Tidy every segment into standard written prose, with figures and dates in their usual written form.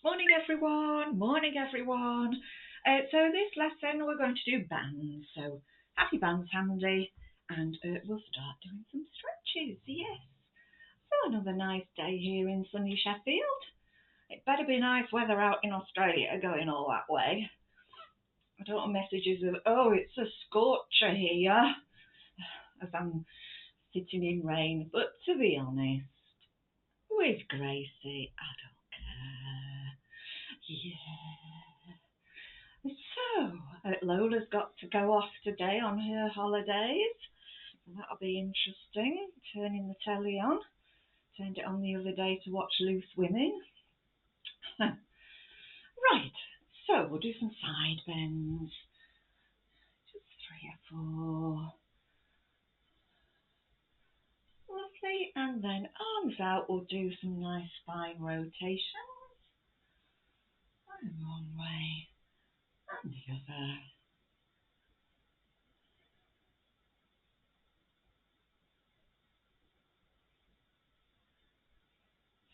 Morning everyone, morning everyone. So this lesson we're going to do bands. So have your bands handy and we'll start doing some stretches. Yes. So another nice day here in sunny Sheffield. It better be nice weather out in Australia going all that way. I don't want messages of, oh, it's a scorcher here as I'm sitting in rain. But to be honest, with Gracie, I don't care. Yeah. So, Lola's got to go off today on her holidays. So that'll be interesting. Turning the telly on. Turned it on the other day to watch Loose Women. Right, so we'll do some side bends. Just 3 or 4. Lovely. And then arms out, we'll do some nice spine rotations. And one way and the other.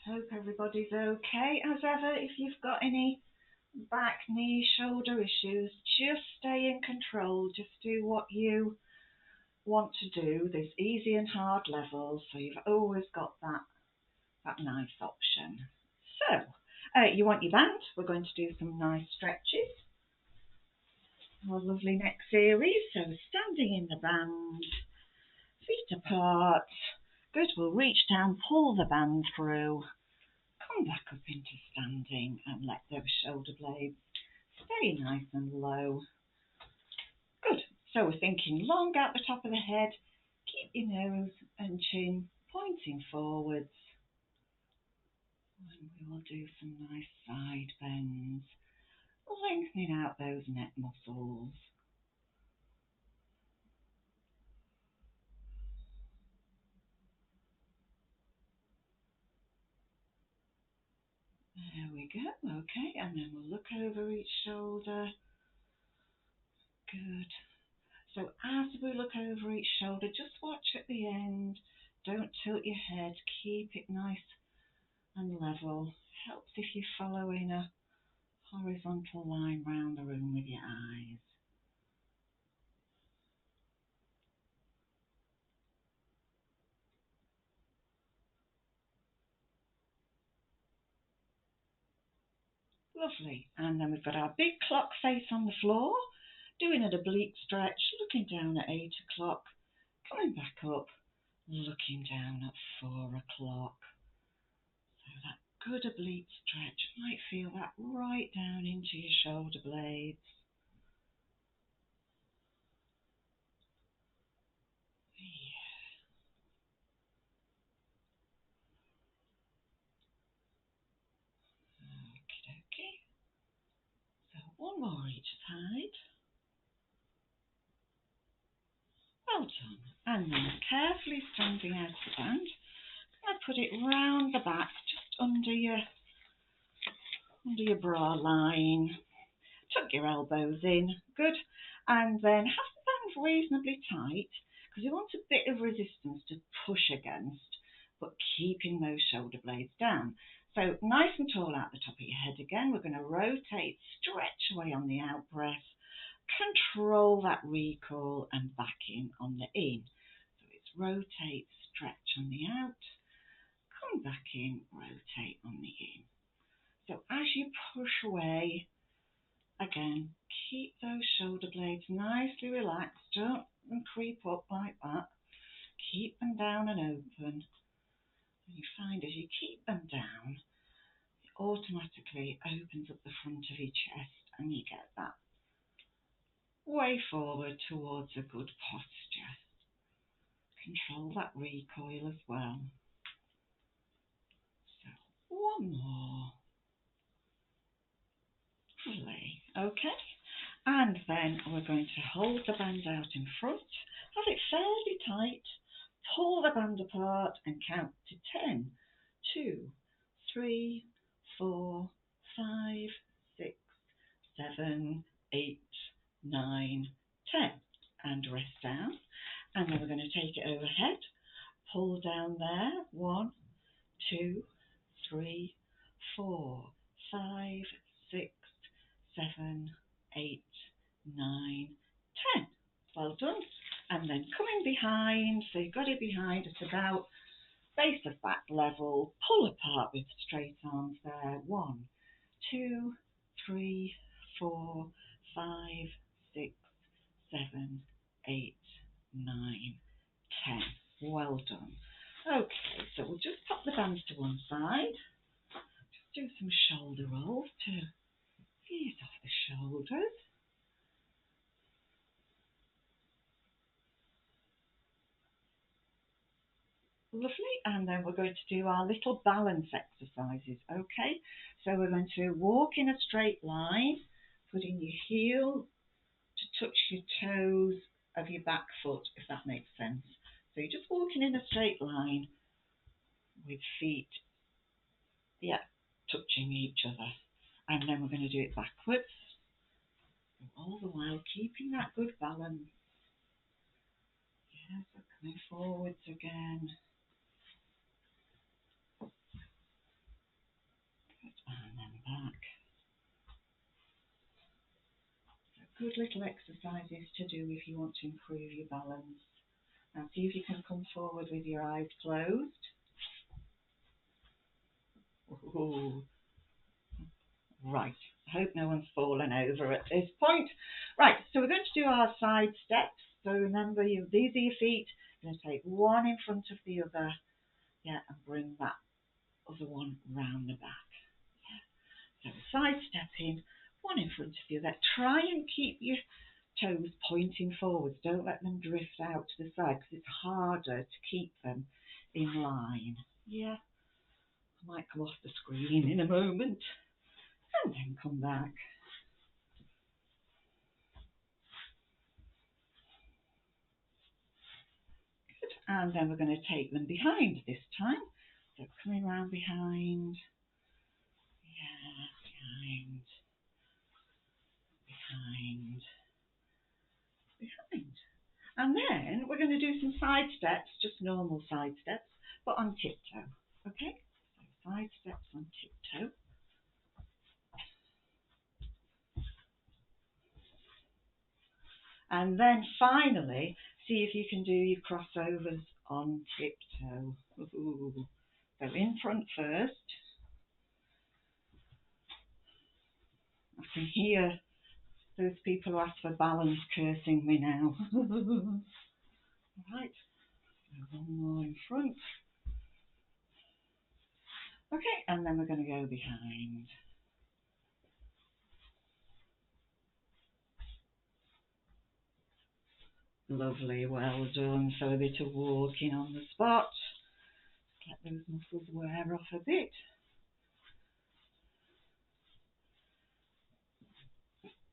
Hope everybody's okay. As ever, if you've got any back, knee, shoulder issues, just stay in control. Just do what you want to do. There's easy and hard levels, so you've always got that nice option. So, you want your band. We're going to do some nice stretches. Our lovely neck series. So, standing in the band, feet apart. Good. We'll reach down, pull the band through. Come back up into standing and let those shoulder blades stay nice and low. Good. So we're thinking long out the top of the head. Keep your nose and chin pointing forwards. And we will do some nice side bends, lengthening out those neck muscles. There we go. Okay, and then we'll look over each shoulder. Good. So as we look over each shoulder, just watch at the end. Don't tilt your head. Keep it nice and level. Helps if you're following a horizontal line round the room with your eyes. Lovely. And then we've got our big clock face on the floor, doing an oblique stretch, looking down at 8 o'clock, coming back up, looking down at 4 o'clock. So that good oblique stretch, might feel that right down into your shoulder blades. Okie dokie. So one more each side. Well done. And then carefully standing out the band, I put it round the back, just under your bra line. Tuck your elbows in, good. And then have the band reasonably tight, because you want a bit of resistance to push against, but keeping those shoulder blades down. So nice and tall out the top of your head again. We're going to rotate, stretch away on the out breath, control that recall and back in on the in. So it's rotate, stretch on the out, come back in, rotate on the in. So as you push away, again, keep those shoulder blades nicely relaxed. Don't creep up like that. Keep them down and open. And you find as you keep them down, it automatically opens up the front of your chest and you get that way forward towards a good posture. Control that recoil as well. So one more. Lovely. Okay. And then we're going to hold the band out in front, have it fairly tight, pull the band apart and count to 10. 2, 3, 4, 5, 6, 7, 8, 9, 10. And rest down. And then we're going to take it overhead, pull down there. 1, 2, 3, 4, 5, 6, 7, 8, 9, 10. Well done. And then coming behind, so you've got it behind at about base of back level, pull apart with straight arms there. 1, 2, 3, 4, 5, 6, 7, 8, 9, 10. Well done. Okay, so we'll just pop the bands to one side. Just do some shoulder rolls to ease off the shoulders. Lovely, and then we're going to do our little balance exercises, okay? So we're going to walk in a straight line, putting your heel to touch your toes of your back foot, if that makes sense. So you're just walking in a straight line with feet, touching each other. And then we're going to do it backwards, all the while keeping that good balance. Yeah, so coming forwards again. And then back. So good little exercises to do if you want to improve your balance. Now see if you can come forward with your eyes closed. Ooh. Right, I hope no one's fallen over at this point. Right, so we're going to do our side steps. So remember, these are your feet. You're going to take one in front of the other, and bring that other one round the back. So side stepping, one in front of the other. Try and keep your toes pointing forwards. Don't let them drift out to the side because it's harder to keep them in line. Yeah, I might come off the screen in a moment. And then come back. Good. And then we're going to take them behind this time. So coming round behind. Yeah, behind. Behind. Behind. And then we're going to do some side steps, just normal side steps, but on tiptoe. Okay? So side steps on tiptoe. And then finally, see if you can do your crossovers on tiptoe. Ooh. So in front first. I can hear those people who ask for balance cursing me now. Right, so one more in front. Okay, and then we're going to go behind. Lovely, well done. So a bit of walking on the spot. Let those muscles wear off a bit.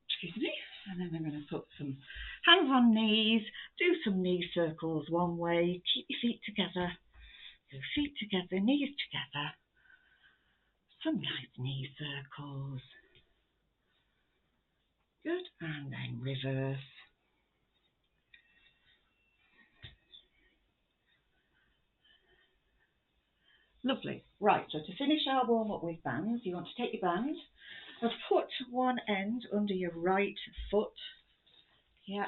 Excuse me. And then we're going to put some hands on knees. Do some knee circles one way. Keep your feet together. So feet together, knees together. Some nice knee circles. Good. And then reverse. Lovely. Right, so to finish our warm up with bands, you want to take your band and put one end under your right foot. Yeah.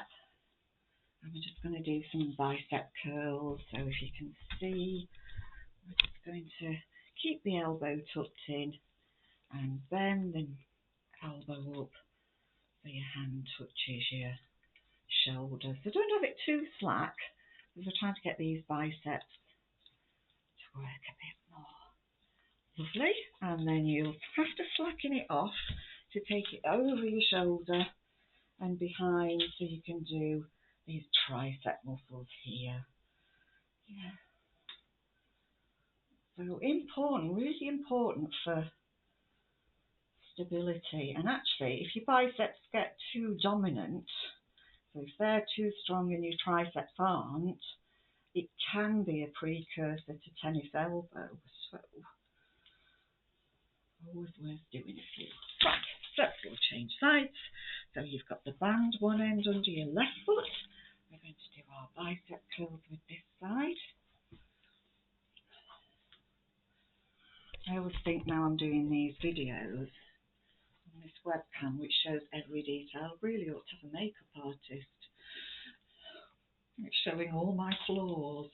And we're just going to do some bicep curls. So if you can see, we're just going to keep the elbow tucked in and bend the elbow up so your hand touches your shoulder. So don't have it too slack because we're trying to get these biceps to work a bit more. Lovely. And then you'll have to slacken it off to take it over your shoulder and behind so you can do these tricep muscles here. Yeah. So important, really important for stability. And actually, if your biceps get too dominant, so if they're too strong and your triceps aren't, it can be a precursor to tennis elbow. So always worth doing a few. Right, so we'll change sides. So you've got the band one end under your left foot. We're going to do our bicep curls with this side. I always think now I'm doing these videos on this webcam which shows every detail. I really ought to have a makeup artist. It's showing all my flaws.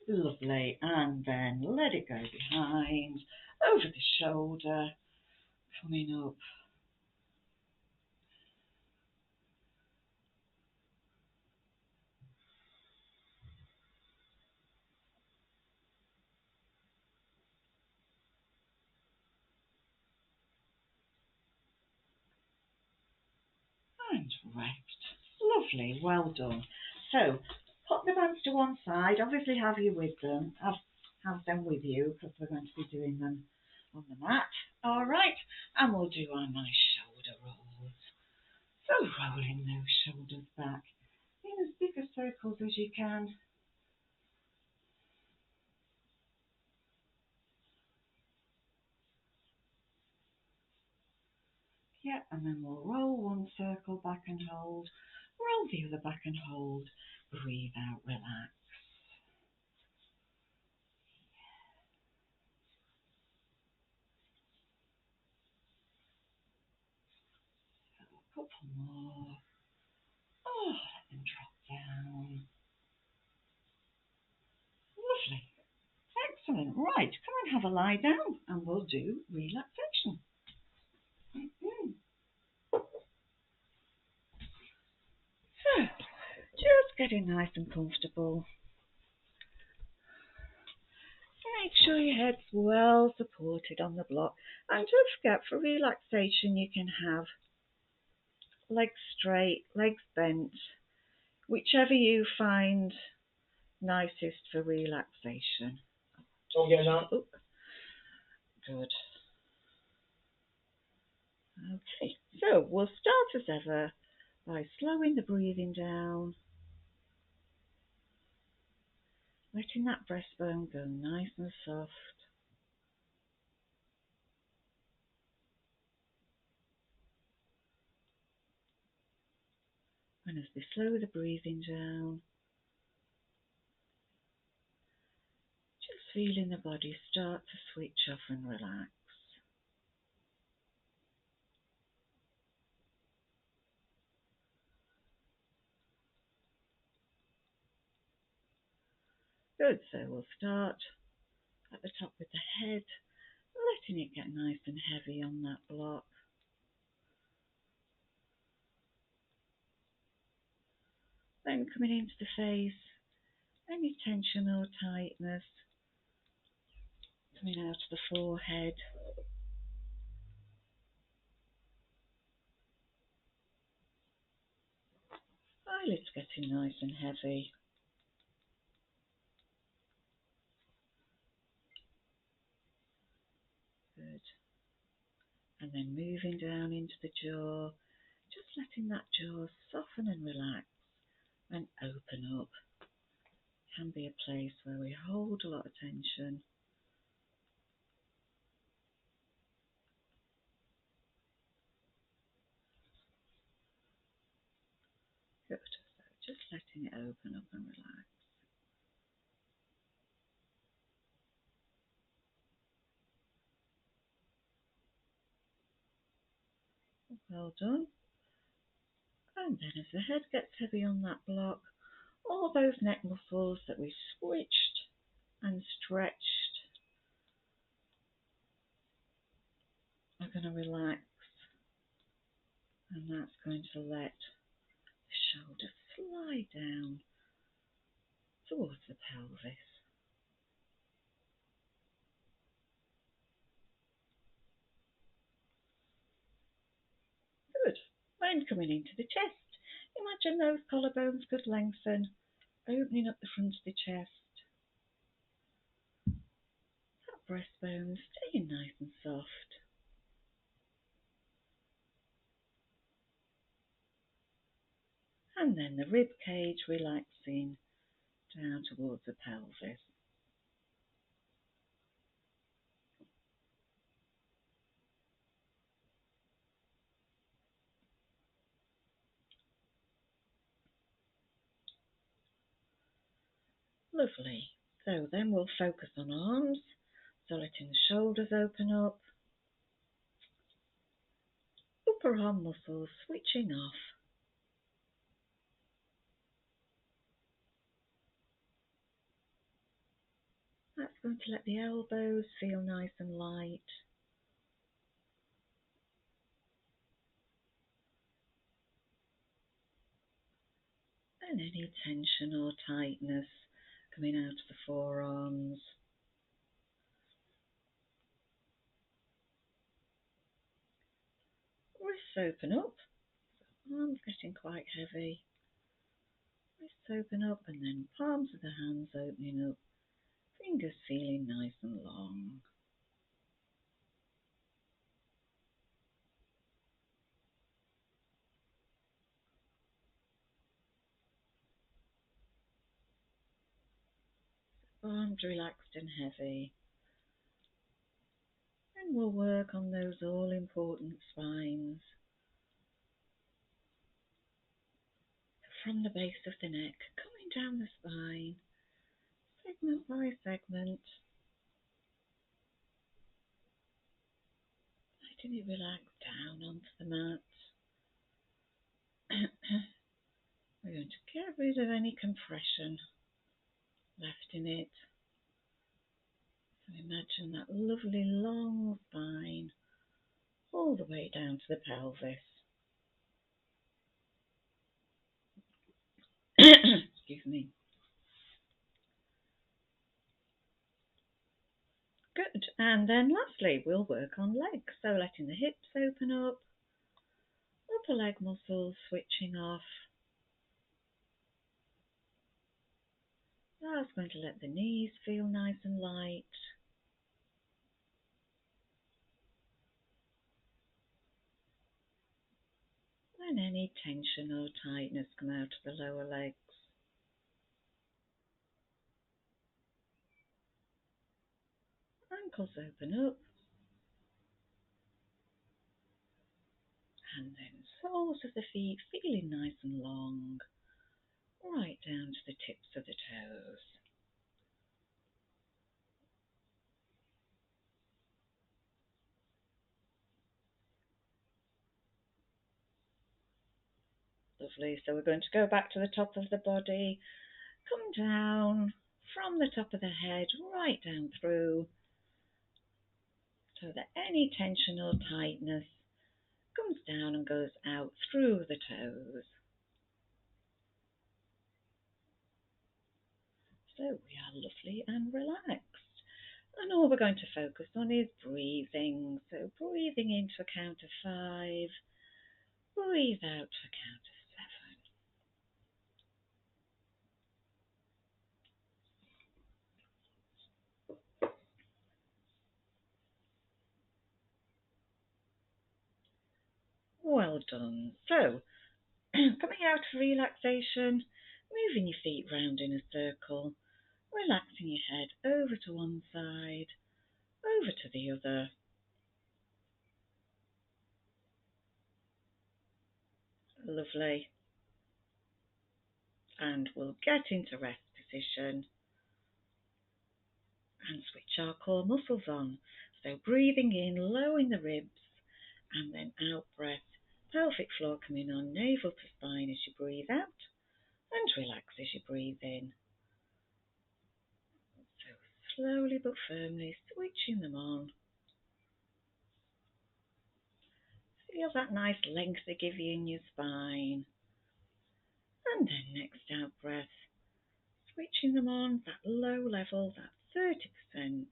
Right. Lovely. And then let it go behind, over the shoulder, coming up. And right. Lovely. Well done. So, put the bands to one side. Obviously have you with them. Have them with you because we're going to be doing them on the mat. All right. And we'll do our nice shoulder rolls. So rolling those shoulders back in as big a circles as you can. Yeah, and then we'll roll one circle back and hold. Roll the other back and hold. Breathe out, relax. A couple more. Oh, let them drop down. Lovely. Excellent. Right, come and have a lie down and we'll do relaxation. So, just getting nice and comfortable. Make sure your head's well supported on the block. And don't forget, for relaxation, you can have legs straight, legs bent, whichever you find nicest for relaxation. Don't get that. Oh, good. Okay, so we'll start as ever by slowing the breathing down, letting that breastbone go nice and soft. And as we slow the breathing down, just feeling the body start to switch off and relax. Good, so we'll start at the top with the head, letting it get nice and heavy on that block. Then coming into the face, any tension or tightness coming out of the forehead. Eyelids getting nice and heavy. Good. And then moving down into the jaw, just letting that jaw soften and relax and open up. Can be a place where we hold a lot of tension. Good. So just letting it open up and relax. Well done. And then as the head gets heavy on that block, all those neck muscles that we switched and stretched are going to relax, and that's going to let the shoulders slide down towards the pelvis. Good. Then coming into the chest. Imagine those collarbones could lengthen, opening up the front of the chest. That breastbone staying nice and soft. And then the rib cage relaxing down towards the pelvis. Lovely. So then we'll focus on arms. So letting the shoulders open up, upper arm muscles switching off. That's going to let the elbows feel nice and light. And any tension or tightness coming out of the forearms. Wrists open up, arms getting quite heavy. Wrists open up and then palms of the hands opening up, fingers feeling nice and long. Arms relaxed and heavy. And we'll work on those all-important spines. From the base of the neck, coming down the spine, segment by segment, letting it relax down onto the mat. We're going to get rid of any compression left in it. So imagine that lovely long spine all the way down to the pelvis. Excuse me. Good. And then lastly, we'll work on legs. So letting the hips open up, upper leg muscles switching off. That's going to let the knees feel nice and light. And any tension or tightness come out of the lower legs. Ankles open up. And then soles of the feet feeling nice and long, right down to the tips of the toes. Lovely. So we're going to go back to the top of the body, come down from the top of the head right down through, so that any tension or tightness comes down and goes out through the toes. So we are lovely and relaxed. And all we're going to focus on is breathing. So breathing in to a count of 5, breathe out to a count of 7. Well done. So coming out of relaxation, moving your feet round in a circle, relaxing your head over to one side, over to the other. Lovely. And we'll get into rest position and switch our core muscles on. So breathing in, lowering the ribs, and then out breath, pelvic floor coming on, navel to spine as you breathe out, and relax as you breathe in. So slowly but firmly switching them on. Feel that nice length they give you in your spine. And then next out breath, switching them on, that low level, that 30%.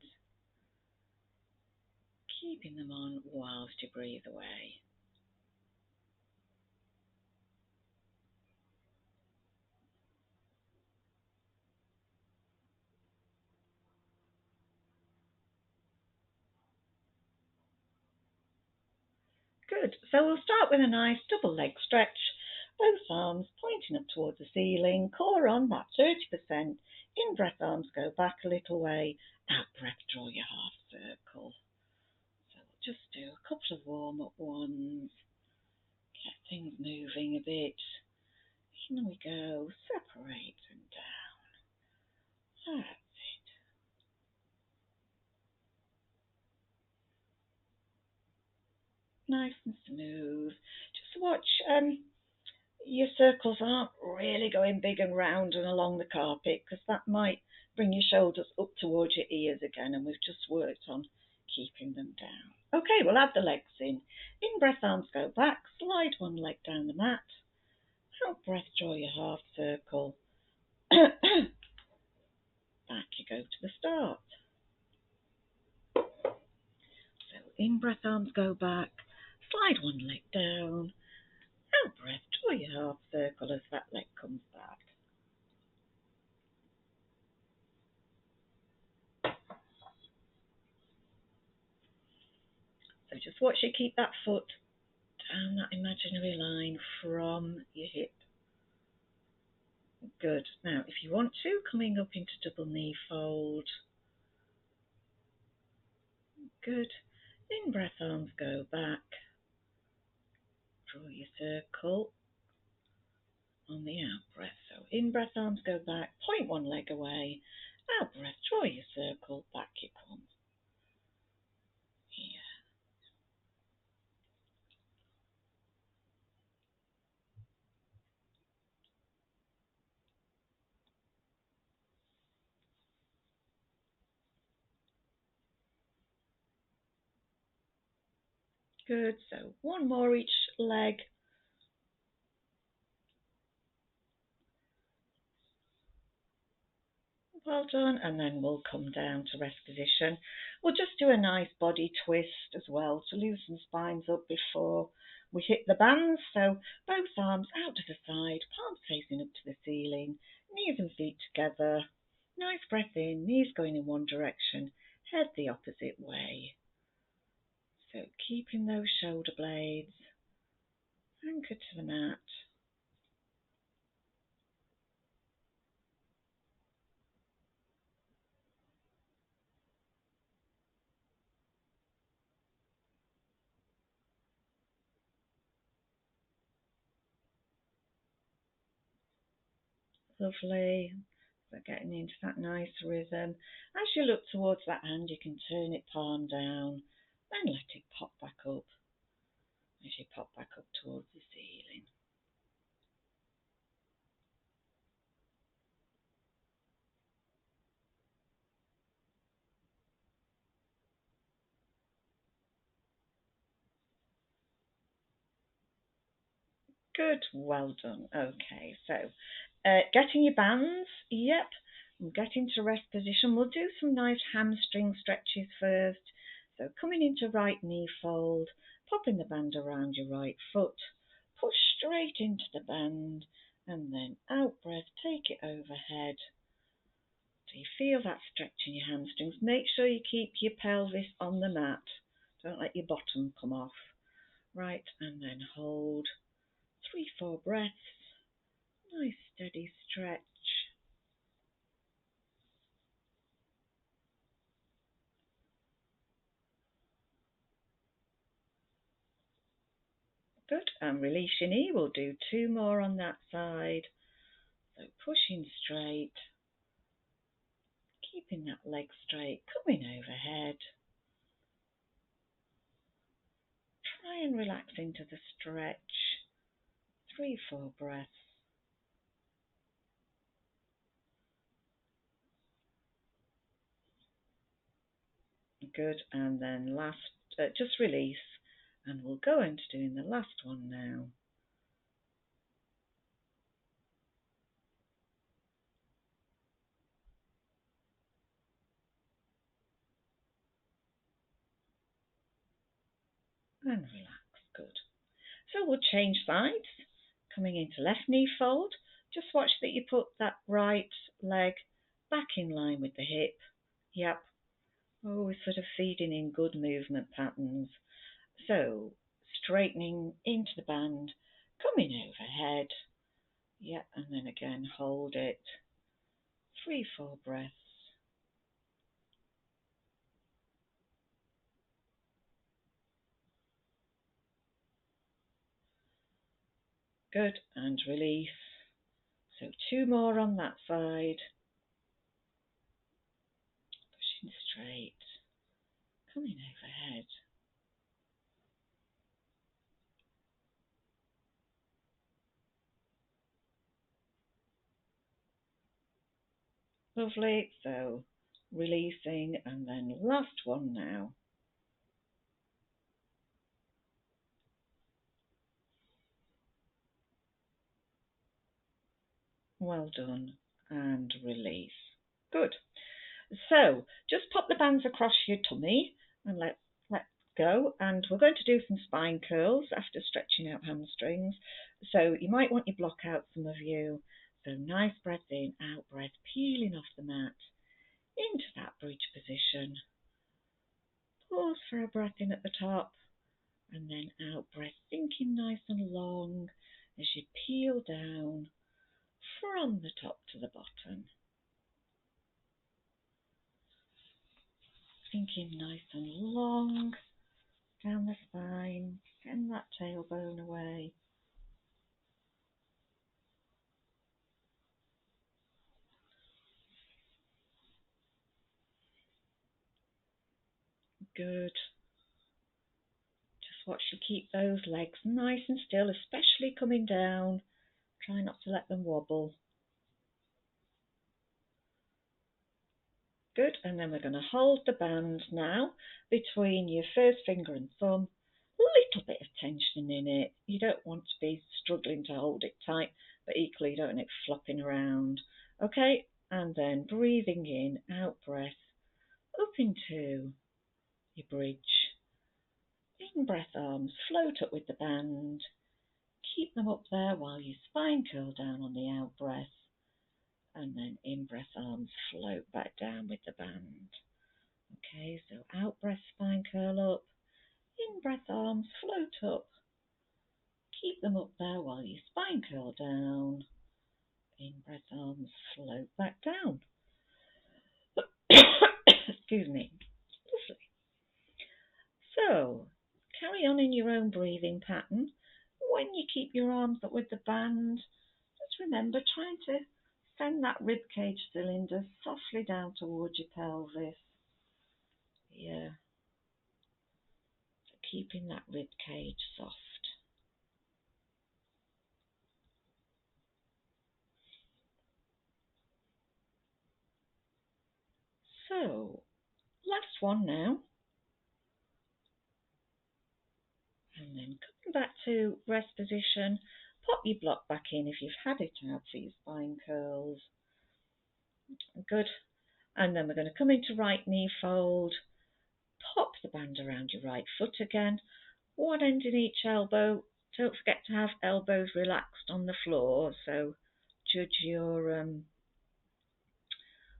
Keeping them on whilst you breathe away. Good. So we'll start with a nice double leg stretch. Both arms pointing up towards the ceiling, core on that 30%. In breath, arms go back a little way. Out breath, draw your half circle. So we'll just do a couple of warm up ones. Get things moving a bit. In we go. Separate and down. That's it. nice and smooth. Just watch your circles aren't really going big and round and along the carpet, because that might bring your shoulders up towards your ears again, and we've just worked on keeping them down. Okay, we'll add the legs in. In breath, arms go back, slide one leg down the mat. Out breath, draw your half circle. Back you go to the start. So in breath, arms go back, slide one leg down. Out breath, draw your half circle as that leg comes back. So just watch you keep that foot down that imaginary line from your hip. Good. Now, if you want to, coming up into double knee fold. Good. In breath, arms go back. Draw your circle on the out breath. So in breath, arms go back. Point one leg away. Out breath, draw your circle. Back you come. Here. Good. So one more each leg. Well done, and then we'll come down to rest position. We'll just do a nice body twist as well to loosen spines up before we hit the bands. So both arms out to the side, palms facing up to the ceiling, knees and feet together. Nice breath in, knees going in one direction, head the opposite way. So keeping those shoulder blades anchored to the mat. Lovely. So getting into that nice rhythm. As you look towards that hand, you can turn it palm down, then let it pop back up as you pop back up towards the ceiling. Good, well done. Okay, so getting your bands, yep, and getting to rest position. We'll do some nice hamstring stretches first. So coming into right knee fold, popping the band around your right foot, push straight into the band, and then out breath, take it overhead. So you feel that stretch in your hamstrings. Make sure you keep your pelvis on the mat. Don't let your bottom come off. Right, and then hold 3-4 breaths. Nice steady stretch. Good, and release your knee. We'll do 2 more on that side. So pushing straight, keeping that leg straight, coming overhead. Try and relax into the stretch. 3-4 breaths. Good, and then last, just release, and we'll go into doing the last one now. And relax. Good. So we'll change sides. Coming into left knee fold. Just watch that you put that right leg back in line with the hip. Yep. Always sort of feeding in good movement patterns. So straightening into the band, coming overhead. Yep, and then again hold it. 3-4 breaths. Good, and release. So 2 more on that side. Pushing straight, coming overhead. Lovely. So releasing, and then last one now. Well done. And release. Good. So just pop the bands across your tummy and let go. And we're going to do some spine curls after stretching out hamstrings. So you might want your block out, some of you. So nice breath in, out breath, peeling off the mat into that bridge position. Pause for a breath in at the top, and then out breath, thinking nice and long as you peel down from the top to the bottom. Thinking nice and long down the spine, send that tailbone away. Good. Just watch you keep those legs nice and still, especially coming down. Try not to let them wobble. Good, and then we're going to hold the band now between your first finger and thumb. A little bit of tension in it. You don't want to be struggling to hold it tight, but equally you don't want it flopping around. Okay, and then breathing in, out breath, up into your bridge. In breath arms, float up with the band. Keep them up there while you spine curl down on the out breath. And then in breath arms, float back down with the band. Okay, so out breath, spine curl up. In breath arms, float up. Keep them up there while you spine curl down. In breath arms, float back down. Excuse me. Lovely. So, carry on in your own breathing pattern. When you keep your arms up with the band, just remember trying to send that ribcage cylinder softly down towards your pelvis. Yeah. So keeping that ribcage soft. So, last one now. And then coming back to rest position, pop your block back in if you've had it out for your spine curls. Good. And then we're going to come into right knee fold. Pop the band around your right foot again. One end in each elbow. Don't forget to have elbows relaxed on the floor. So judge your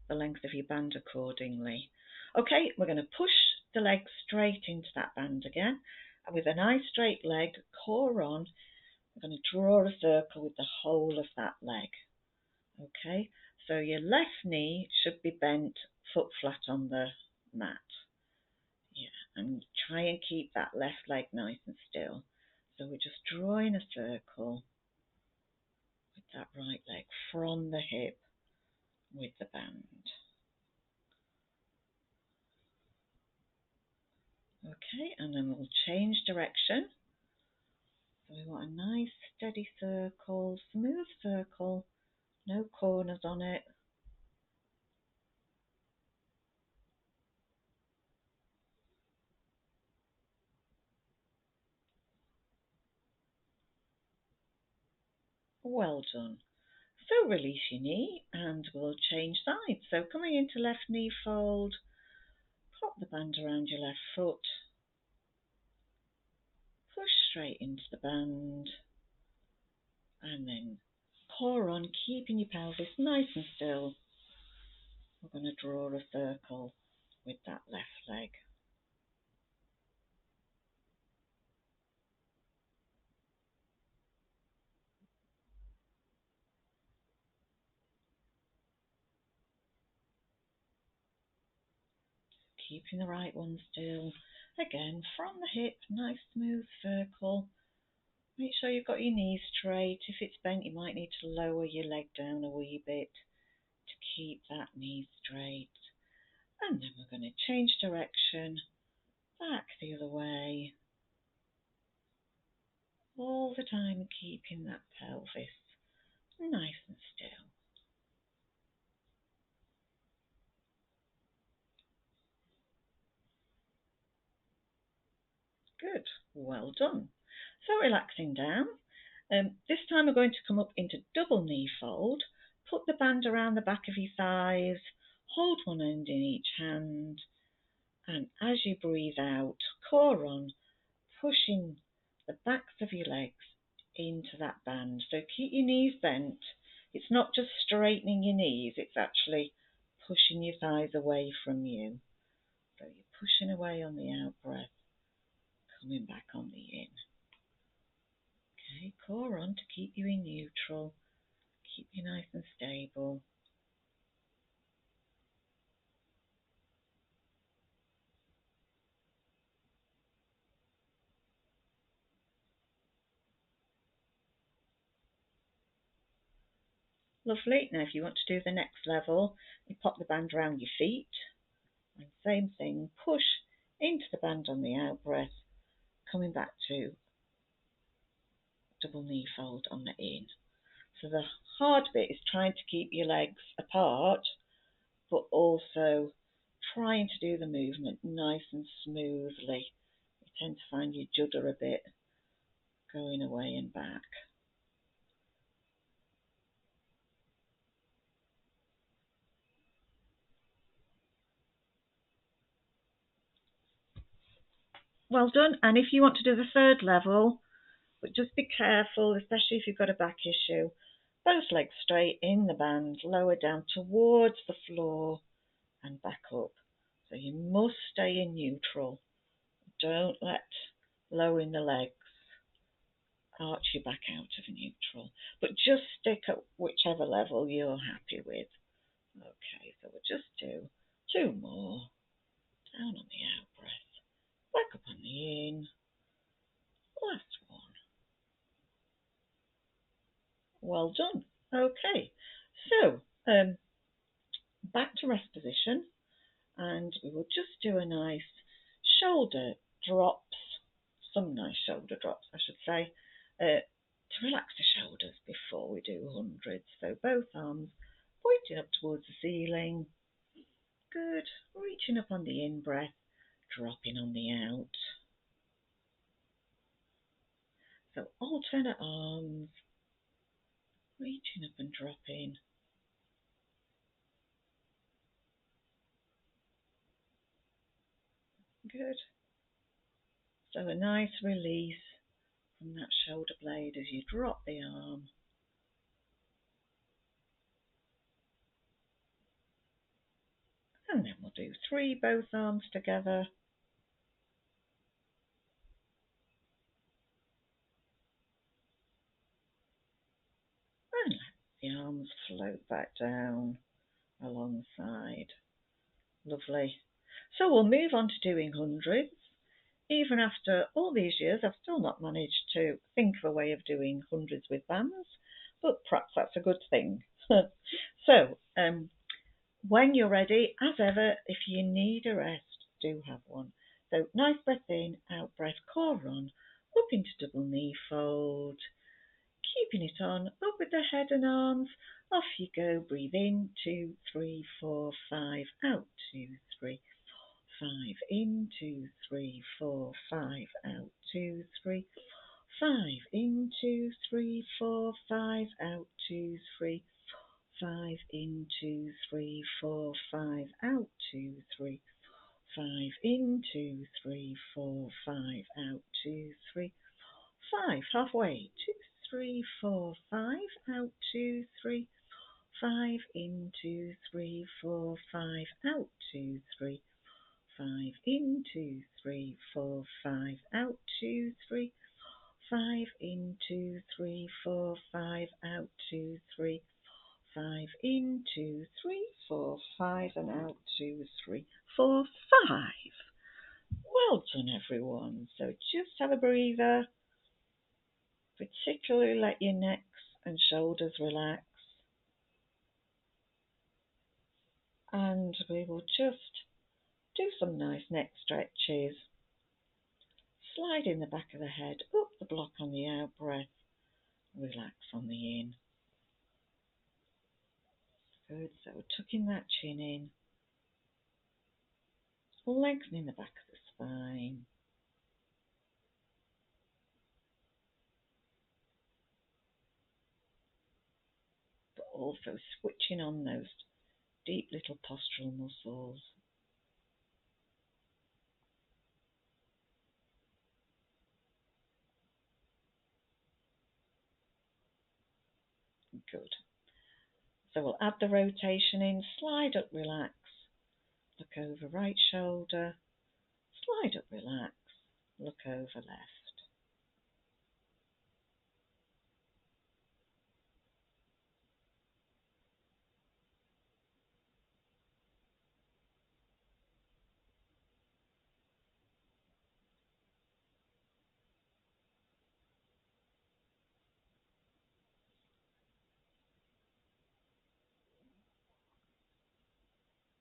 the length of your band accordingly. Okay, we're going to push the leg straight into that band again. And with a nice straight leg, core on, we're going to draw a circle with the whole of that leg. Okay, so your left knee should be bent, foot flat on the mat. Yeah, and try and keep that left leg nice and still. So we're just drawing a circle with that right leg from the hip with the band. Okay, and then we'll change direction. So we want a nice steady circle, smooth circle, no corners on it. Well done. So release your knee and we'll change sides. So coming into left knee fold, pop the band around your left foot, push straight into the band, and then core on, keeping your pelvis nice and still. We're going to draw a circle with that left leg. Keeping the right one still. Again, from the hip, nice smooth circle. Make sure you've got your knees straight. If it's bent, you might need to lower your leg down a wee bit to keep that knee straight. And then we're going to change direction, back the other way. All the time keeping that pelvis nice and still. Good. Well done. So relaxing down. This time we're going to come up into double knee fold. Put the band around the back of your thighs. Hold one end in each hand. And as you breathe out, core on, pushing the backs of your legs into that band. So keep your knees bent. It's not just straightening your knees, it's actually pushing your thighs away from you. So you're pushing away on the out breath, coming back on the in. Okay, core on to keep you in neutral, keep you nice and stable. Lovely. Now if you want to do the next level, you pop the band around your feet, and same thing, push into the band on the out breath, coming back to double knee fold on the in. So the hard bit is trying to keep your legs apart, but also trying to do the movement nice and smoothly. You tend to find you judder a bit going away and back. Well done. And if you want to do the third level, but just be careful, especially if you've got a back issue. Both legs straight in the band, lower down towards the floor and back up. So you must stay in neutral. Don't let lowering the legs arch you back out of neutral. But just stick at whichever level you're happy with. Okay, so we'll just do two more. Down on the out breath, back up on the in. Last one. Well done. Okay, so back to rest position, and we will just do a nice shoulder drops, some nice shoulder drops, I should say, to relax the shoulders before we do hundreds. So both arms pointing up towards the ceiling. Good. Reaching up on the in breath, dropping on the out. So alternate arms, reaching up and dropping. Good. So a nice release from that shoulder blade as you drop the arm. And then we'll do three, both arms together. And let the arms float back down alongside. Lovely. So we'll move on to doing hundreds. Even after all these years, I've still not managed to think of a way of doing hundreds with bands, but perhaps that's a good thing. So, when you're ready, as ever, if you need a rest, do have one. So, nice breath in, out breath, core on, up into double knee fold, keeping it on, up with the head and arms, off you go, breathe in, 2, 3, 4, 5, out, 2, 3, 5, in, 2, 3, 4, 5, out, 2, 3, 5, in, 2, 3, 4, 5, out, 2, 3, 5, in, 2, 3, 4, 5, out, 2, 3, 5, in, 2, 3, 4, 5, out, 2, 3, 5, halfway, 2, 3, 4, 5, out, 2, 3, 5, in, 2, 3, 4, 5, out, 2, 3, 5, in, 2, 3, 4, 5, out, 2, 3, 5, in, 2, 3, 4, 5, out, 2, 3, 5, in, 2, 3, 4, 5, and out, 2, 3, 4, 5. Well done, everyone. So just have a breather. Particularly let your necks and shoulders relax. And we will just do some nice neck stretches. Sliding the back of the head up the block on the out breath. Relax on the in. Good. So tucking that chin in. Lengthening the back of the spine. muscles, so switching on those deep little postural muscles. Good. So we'll add the rotation in, slide up, relax, look over right shoulder, slide up, relax, look over left.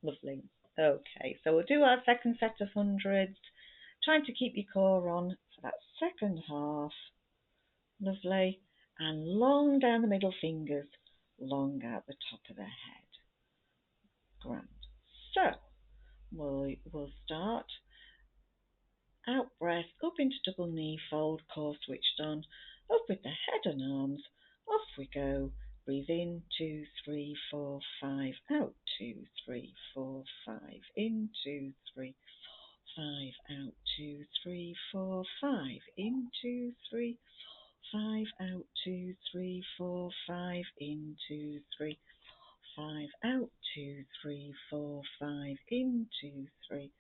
Lovely. Okay, so we'll do our second set of hundreds, trying to keep your core on for that second half. Lovely. And long down the middle fingers, long out the top of the head. Grand. So we'll start. Out breath, up into double knee fold, core switched on. Up with the head and arms. Off we go. Breathe in, 2, 3, 4, 5. Out, 2, 3, 4, 5. In, 2, 3, 5. Out, 2, 3, 4, 5. In, 2, 3, 5. Out, 2, 3, 4, 5. In, 2, 3, 5. Out, 2, 3, 4, 5. In, 2, 3,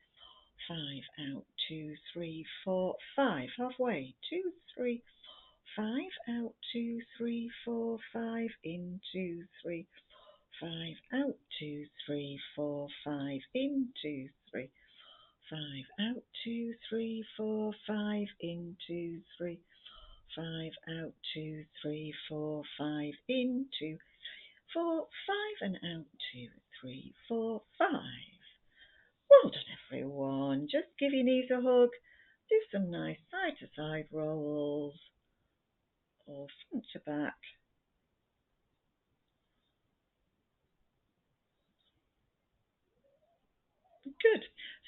5. Out, 2, 3, 4, 5. Halfway. 2, 3, 5. Out, 2, 3, 4, 5. In, 2, 3, 5. Out, 2, 3, 4, 5. In, 2, 3, 5. Out, 2, 3, 4, 5. In, 2, 3, 5. Out, 2, 3, 4, 5. In, 2, 4, 5. And out, 2, 3, 4, 5. Well done, everyone. Just give your knees a hug. Do some nice side-to-side rolls or front to back. Good.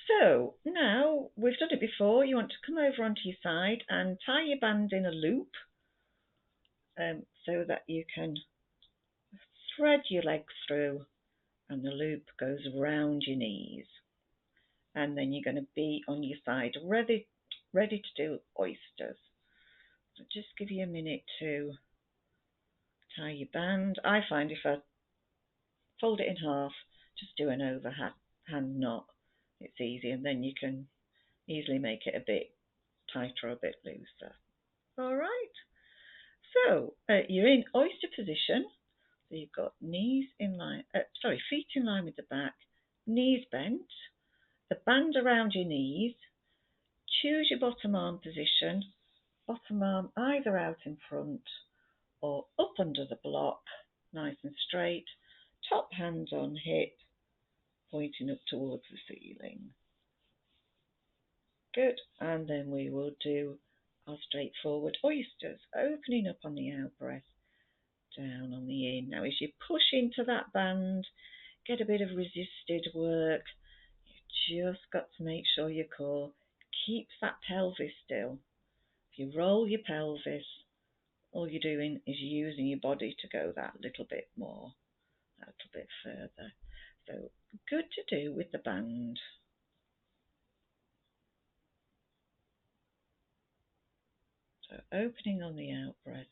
So now we've done it before. You want to come over onto your side and tie your band in a loop so that you can thread your legs through and the loop goes round your knees. And then you're going to be on your side ready to do oysters. So just give you a minute to tie your band. I find if I fold it in half, just do an overhand knot. It's easy, and then you can easily make it a bit tighter or a bit looser. All right. So you're in oyster position. So you've got feet in line with the back, knees bent, the band around your knees. Choose your bottom arm position. Bottom arm either out in front or up under the block, nice and straight. Top hands on hip, pointing up towards the ceiling. Good. And then we will do our straightforward oysters, opening up on the out breath, down on the in. Now as you push into that band, get a bit of resisted work. You just got to make sure your core keeps that pelvis still. If you roll your pelvis, all you're doing is using your body to go that little bit more, a little bit further. So good to do with the band. So opening on the out breath,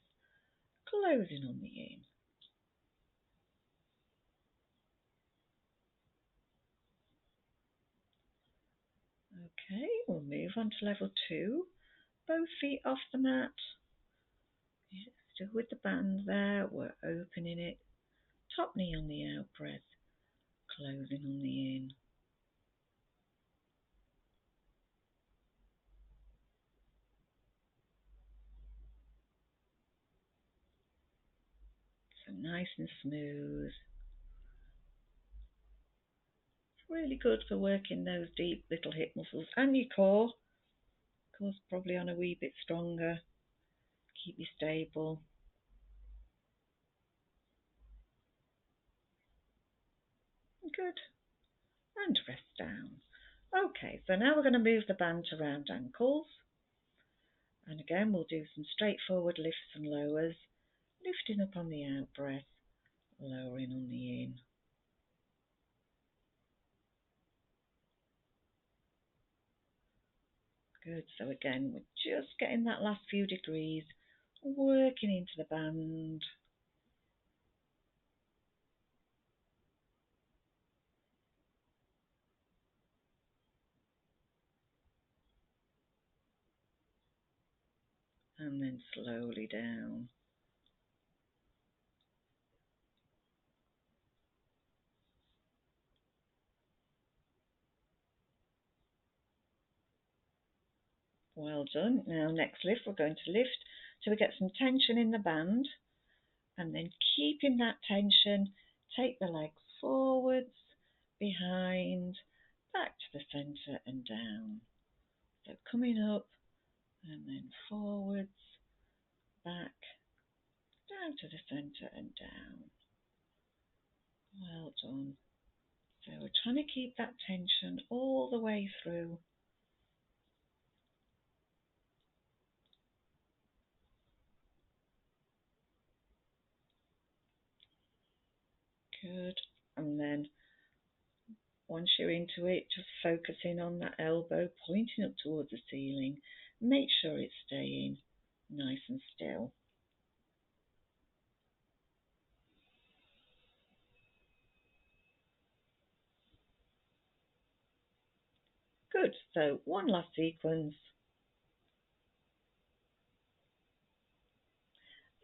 closing on the in. Okay, we'll move on to level 2. Both feet off the mat. Still with the band there, we're opening it. Top knee on the out breath, closing on the in. So nice and smooth. It's really good for working those deep little hip muscles and your core. Core's probably on a wee bit stronger. Keep you stable. Good. And rest down. Okay, so now we're going to move the band to round ankles. And again, we'll do some straightforward lifts and lowers. Lifting up on the out breath, lowering on the in. Good. So again, we're just getting that last few degrees, working into the band. And then slowly down. Well done. Now next lift, we're going to lift till we get some tension in the band, and then keeping that tension, take the legs forwards, behind, back to the centre and down. So coming up and then forwards, back, down to the centre and down. Well done. So we're trying to keep that tension all the way through. Good. And then once you're into it, just focusing on that elbow pointing up towards the ceiling. Make sure it's staying nice and still. Good. So one last sequence.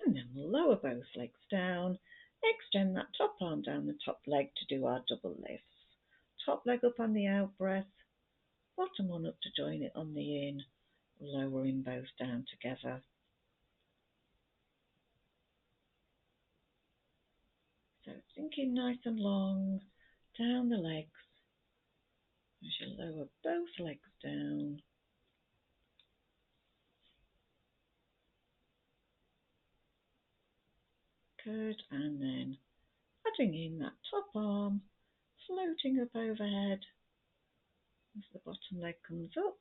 And then we'll lower both legs down. Extend that top arm down the top leg to do our double lifts. Top leg up on the out breath. Bottom one up to join it on the in. Lowering both down together. So thinking nice and long down the legs as you lower both legs down. Good, and then adding in that top arm, floating up overhead as the bottom leg comes up,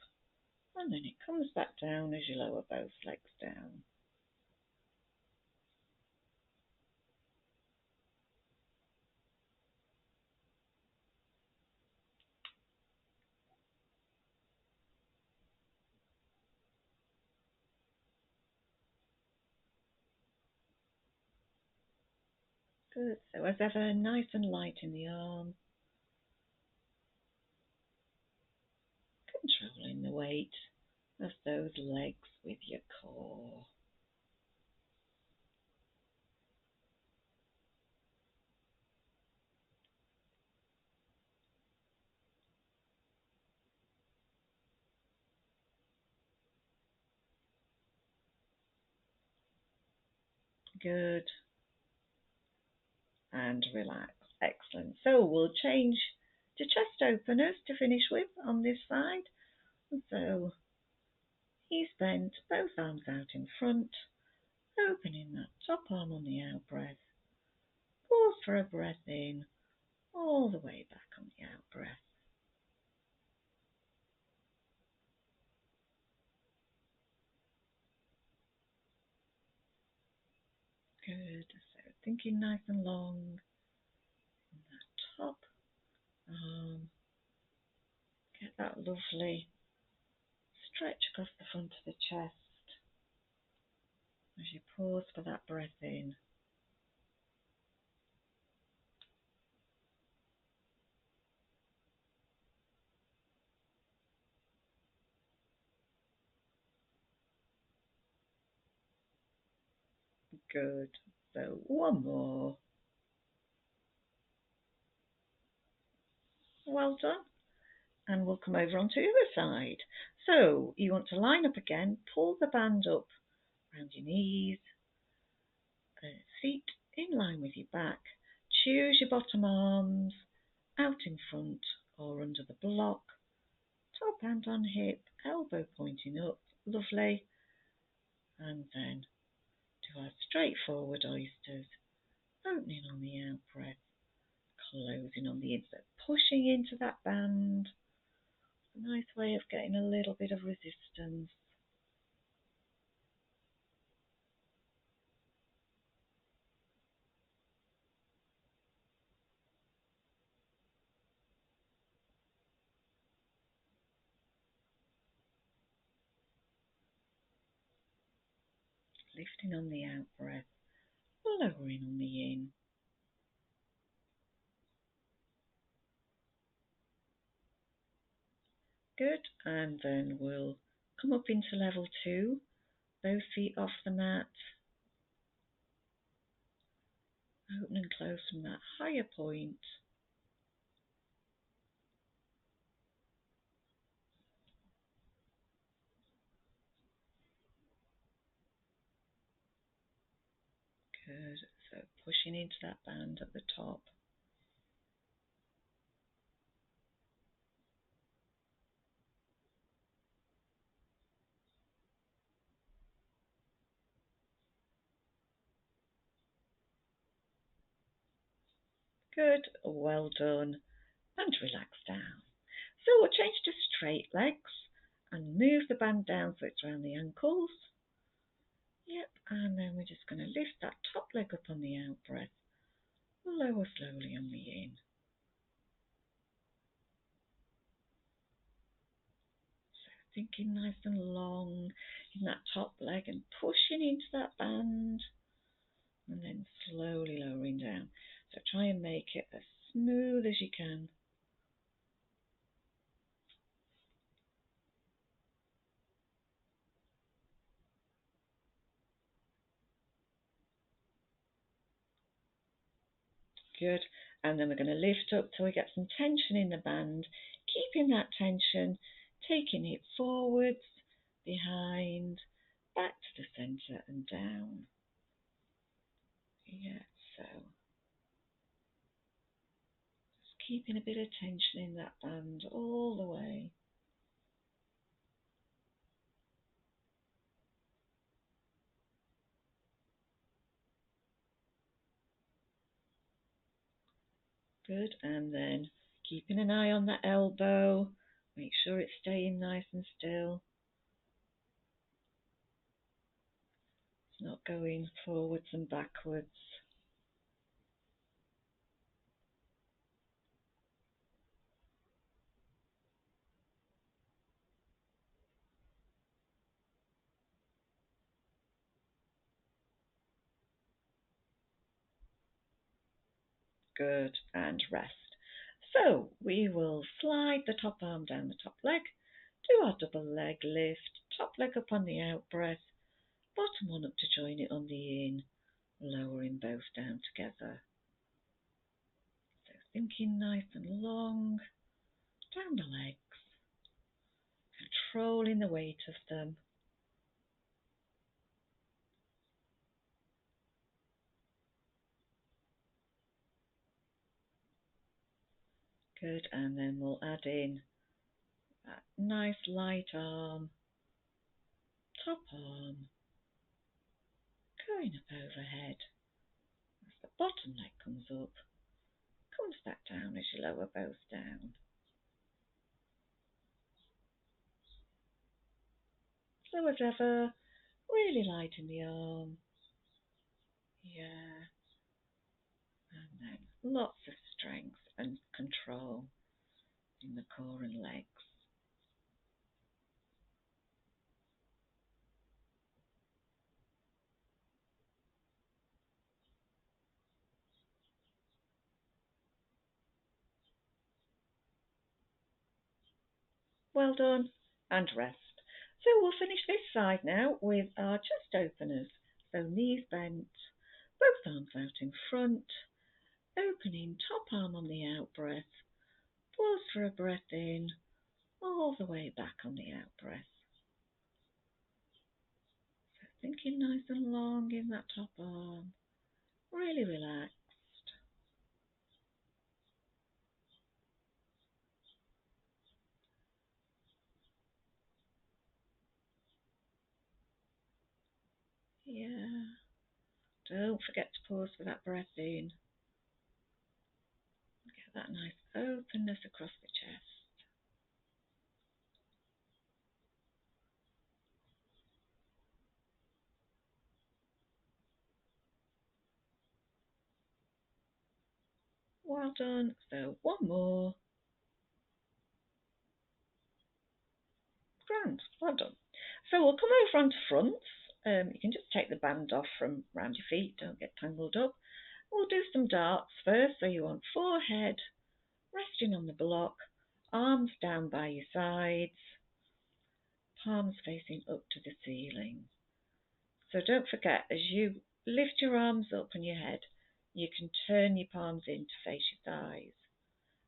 and then it comes back down as you lower both legs down. Good, so as ever, nice and light in the arm, controlling the weight of those legs with your core. Good, and relax. Excellent. So we'll change to chest openers to finish with on this side. So he's bent, both arms out in front, opening that top arm on the out breath. Pause for a breath in, all the way back on the out breath. Good. So thinking nice and long. And that top arm. Get that lovely stretch across the front of the chest as you pause for that breath in. Good. So one more. Well done. And we'll come over onto the other side. So you want to line up again, pull the band up around your knees, feet in line with your back. Choose your bottom arms out in front or under the block. Top hand on hip, elbow pointing up. Lovely. And then do our straightforward oysters. Opening on the out breath, closing on the in. So pushing into that band. A nice way of getting a little bit of resistance. Lifting on the out breath, lowering on the in. Good, and then we'll come up into level 2, both feet off the mat. Open and close from that higher point. Good, so pushing into that band at the top. Good, well done, and relax down. So we'll change to straight legs and move the band down so it's around the ankles. Yep, and then we're just going to lift that top leg up on the out breath, lower slowly on the in. So thinking nice and long in that top leg and pushing into that band, and then slowly lowering down. So try and make it as smooth as you can. Good. And then we're going to lift up till we get some tension in the band, keeping that tension, taking it forwards, behind, back to the centre and down. Yeah, so just keeping a bit of tension in that band all the way. Good, and then keeping an eye on that elbow, make sure it's staying nice and still. It's not going forwards and backwards. Good, and rest. So we will slide the top arm down the top leg, do our double leg lift, top leg up on the out breath, bottom one up to join it on the in, lowering both down together. So thinking nice and long, down the legs, controlling the weight of them. Good, and then we'll add in that nice light arm, top arm, going up overhead. As the bottom leg comes up, comes back down as you lower both down. Slow as ever, really light in the arm. Yeah. And then lots of strength and control in the core and legs. Well done, and rest. So we'll finish this side now with our chest openers. So knees bent, both arms out in front, opening top arm on the out breath. Pause for a breath in, all the way back on the out breath. So thinking nice and long in that top arm, really relaxed. Yeah. Don't forget to pause for that breath in. Get that nice openness across the chest. Well done. So one more. Grand. Well done. So we'll come over onto fronts You can just take the band off from around your feet, don't get tangled up. We'll do some darts first. So you want forehead resting on the block, arms down by your sides, palms facing up to the ceiling. So don't forget, as you lift your arms up on your head, you can turn your palms in to face your thighs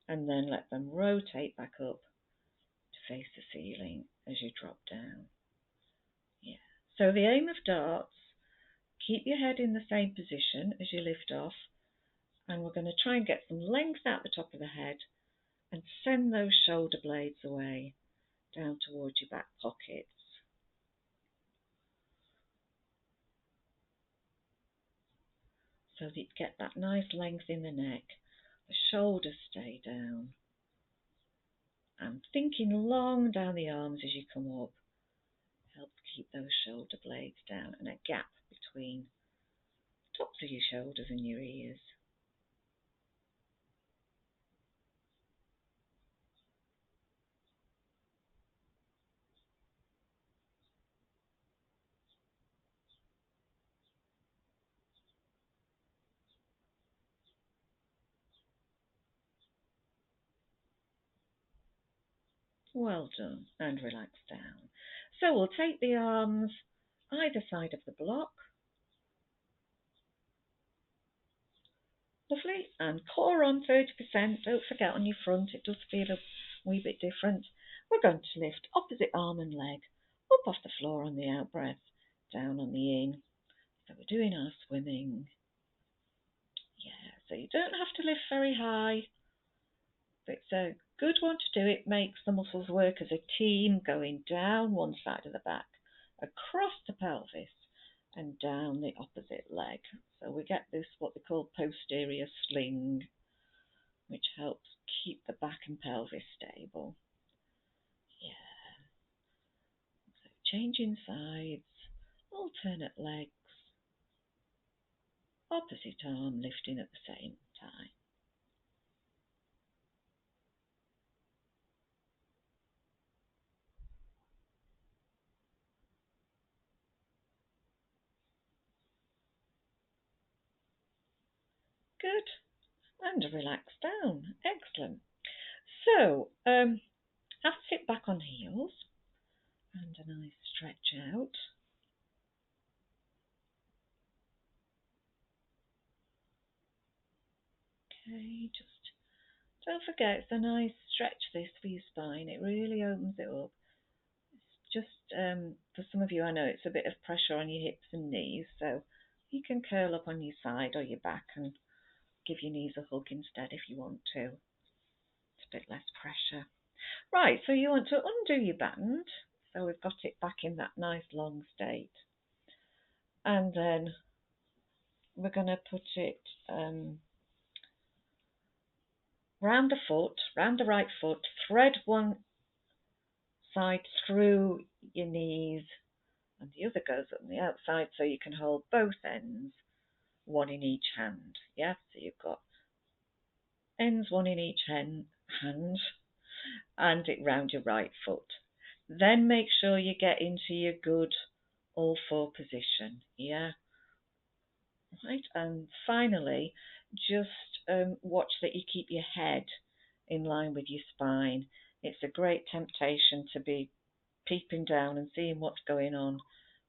and then let them rotate back up to face the ceiling as you drop down. Yeah. So the aim of darts, keep your head in the same position as you lift off, and we're going to try and get some length out the top of the head and send those shoulder blades away down towards your back pockets. So that you get that nice length in the neck, the shoulders stay down. And thinking long down the arms as you come up helps keep those shoulder blades down and a gap between tops of your shoulders and your ears. Well done, and relax down. So we'll take the arms either side of the block. Lovely, and core on 30%. Don't forget on your front, it does feel a wee bit different. We're going to lift opposite arm and leg up off the floor on the out breath, down on the in. So we're doing our swimming. Yeah, so you don't have to lift very high. But it's a good one to do. It makes the muscles work as a team, going down one side of the back, across the pelvis, and down the opposite leg. So we get this, what they call posterior sling, which helps keep the back and pelvis stable. Yeah. So changing sides, alternate legs, opposite arm lifting at the same time. Good. And relax down. Excellent. So, have to sit back on heels and a nice stretch out. Okay, just don't forget it's a nice stretch this for your spine. It really opens it up. It's just for some of you, I know it's a bit of pressure on your hips and knees, so you can curl up on your side or your back and give your knees a hug instead if you want to. It's a bit less pressure. Right, so you want to undo your band. So we've got it back in that nice long state. And then we're going to put it round the foot, round the right foot, thread one side through your knees and the other goes on the outside so you can hold both ends, one in each hand. Yeah, so you've got ends one in each hand and it round your right foot. Then make sure you get into your good all four position. Yeah. Right, and finally, just watch that you keep your head in line with your spine. It's a great temptation to be peeping down and seeing what's going on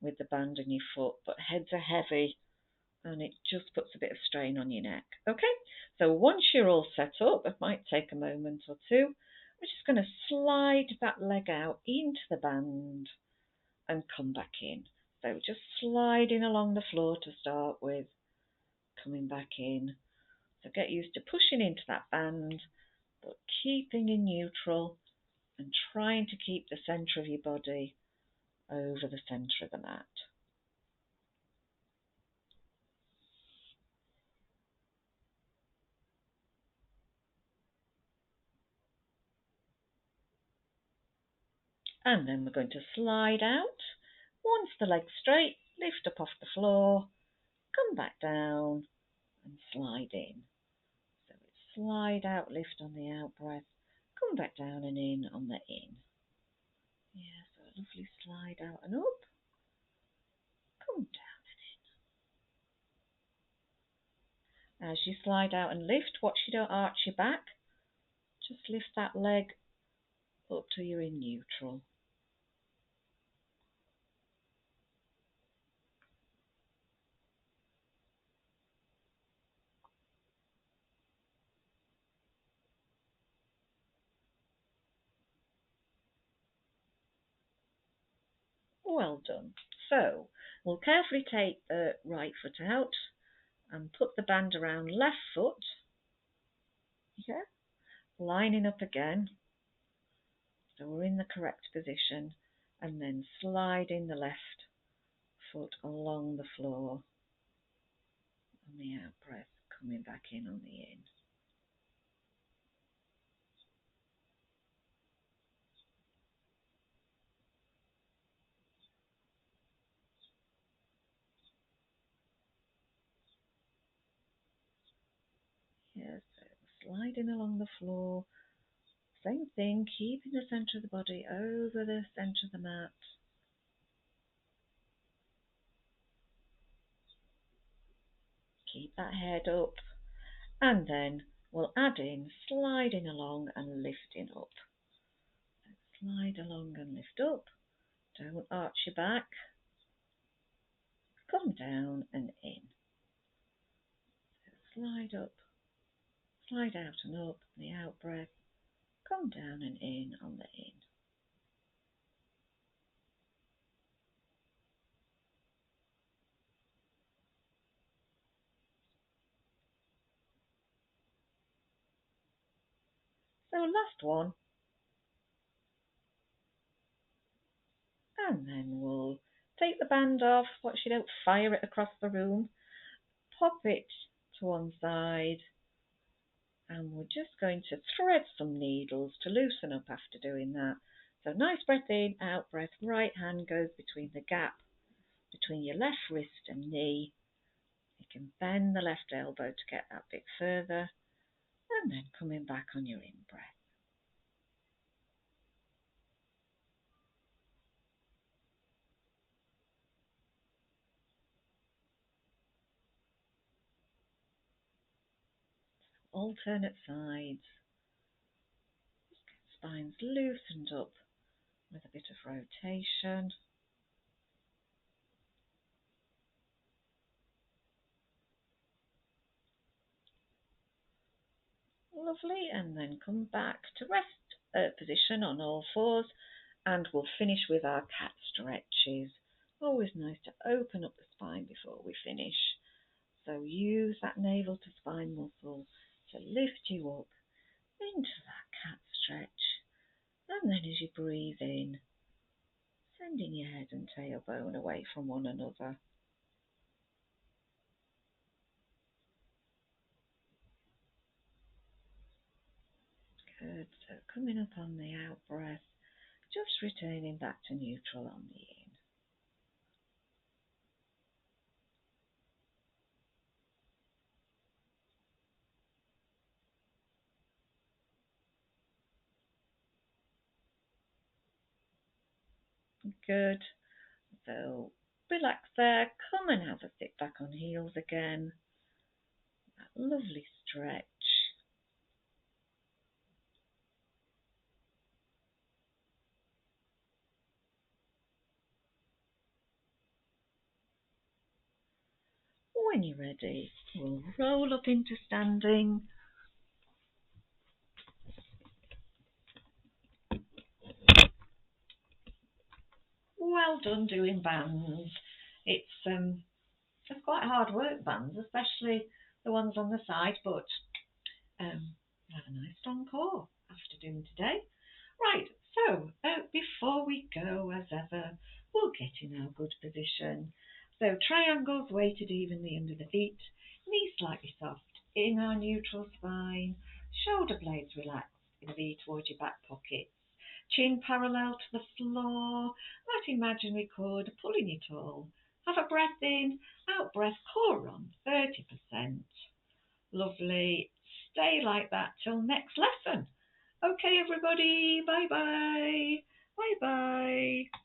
with the band in your foot, but heads are heavy and it just puts a bit of strain on your neck. Okay, so once you're all set up, it might take a moment or two, we're just going to slide that leg out into the band and come back in. So just sliding along the floor to start with, coming back in. So get used to pushing into that band, but keeping in neutral and trying to keep the centre of your body over the centre of the mat. And then we're going to slide out. Once the leg's straight, lift up off the floor, come back down and slide in. So it's slide out, lift on the out breath, come back down and in on the in. Yeah, so a lovely slide out and up. As you slide out and lift, watch you don't arch your back. Just lift that leg up till you're in neutral. Well done. So we'll carefully take the right foot out and put the band around left foot. Yeah, lining up again. So we're in the correct position, and then sliding the left foot along the floor on the out breath, coming back in on the in. Yeah, so sliding along the floor. Same thing, keeping the centre of the body over the centre of the mat. Keep that head up, and then we'll add in sliding along and lifting up. Slide along and lift up. Don't arch your back. Come down and in. Slide up, slide out and up, the out breath. Come down and in on the in. So last one. And then we'll take the band off. Watch you don't fire it across the room. Pop it to one side. And we're just going to thread some needles to loosen up after doing that. So nice breath in, out breath. Right hand goes between the gap between your left wrist and knee. You can bend the left elbow to get that bit further. And then coming back on your in breath. Alternate sides. Spine's loosened up with a bit of rotation. Lovely, and then come back to rest position on all fours, and we'll finish with our cat stretches. Always nice to open up the spine before we finish. So use that navel to spine muscle to lift you up into that cat stretch. And then as you breathe in, sending your head and tailbone away from one another. Good. So coming up on the out breath, just returning back to neutral on the in. Good. So relax there. Come and have a sit back on heels again. That lovely stretch. When you're ready, we'll roll up into standing. Well done doing bands. It's quite hard work, bands, especially the ones on the side, but you have a nice strong core after doing today. Right, so before we go, as ever, we'll get in our good position. So triangles weighted evenly under the feet, knees slightly soft, in our neutral spine, shoulder blades relaxed in a V towards your back pockets, chin parallel to the floor, that imaginary cord pulling you tall. Have a breath in, out breath, core on 30%. Lovely. Stay like that till next lesson. Okay, everybody. Bye bye. Bye bye.